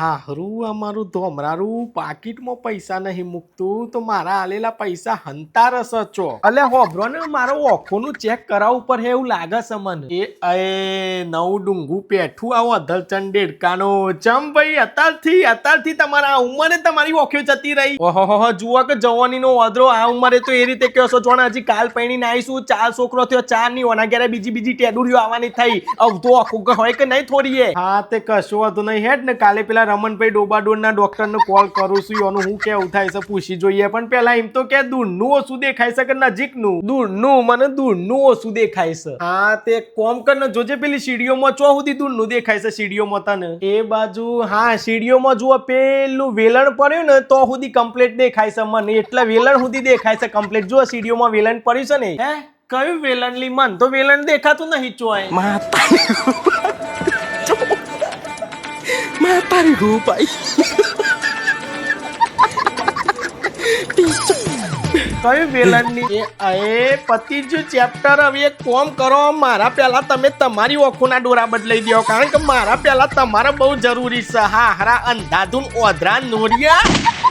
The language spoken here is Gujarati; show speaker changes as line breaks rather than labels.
હારું અમારું ધોમરારું પાકીટમાં પૈસા નહીં મૂકતું તો મારા આલેલા પૈસા હંતાર સચો અલે હોભરો ને મારો ઓખોનું ચેક કરાવવું પર એવું લાગે છે મને એ નવું ડુંગું પેઠું આવો અધલચંદ ડેડકાનો ચમ ભાઈ અત્યારથી તમારા આ ઉંમરે તમારી ઓખ્યો જતી રહી ઓહો જુઓ કે જવાનીનો ઓદરો આ ઉંમરે તો એ રીતે કહો છો જોણે હજી કાલ પૈણીને આવીશું 4 છોકરો થયો 4 ની ઓના ઘેરે બીજી ટેડુરીઓ આવવાની થઈ તો આખું હોય કે નહીં થોડી હા તે કશો હતું નહીં હેડ ને કાલે પેલા રમણભાઈ ડોબાડોળના ડોક્ટરને કોલ કરું છું એનું હું કેવું થાય છે પૂછી જોઈએ પણ પેલા એમ તો કે દૂરનું ઓછું દેખાય છે કે નજીકનું દૂરનું ઓછું દેખાય છે હા તે કોમ કર ને જોજે પેલી સીડીઓમાં ચો સુધી દૂરનું દેખાય છે સીડીઓમાં તને એ બાજુ હા સીડીઓમાં જુઓ પેલું વેલણ પડ્યું ને તો સુધી કમ્પ્લીટ દેખાય છે મને એટલા વેલણ સુધી દેખાય છે કમ્પ્લીટ જો સીડીઓમાં વેલણ પડ્યું છે ને હે કયું વેલણ લી મન તો વેલણ દેખાતું નહીં ચોય
Matarin rupay.
કયું વેલણ ની એ પતિ જો ચેપ્ટર હવે એક કોમ કરો મારા પહેલા તમે તમારી ઓખોના ડોરા બદલાઈ દો કારણ કે મારા પહેલા તમારે બહુ જરૂરી છે હા હારા અંધાધૂન ઓધરા નોરિયા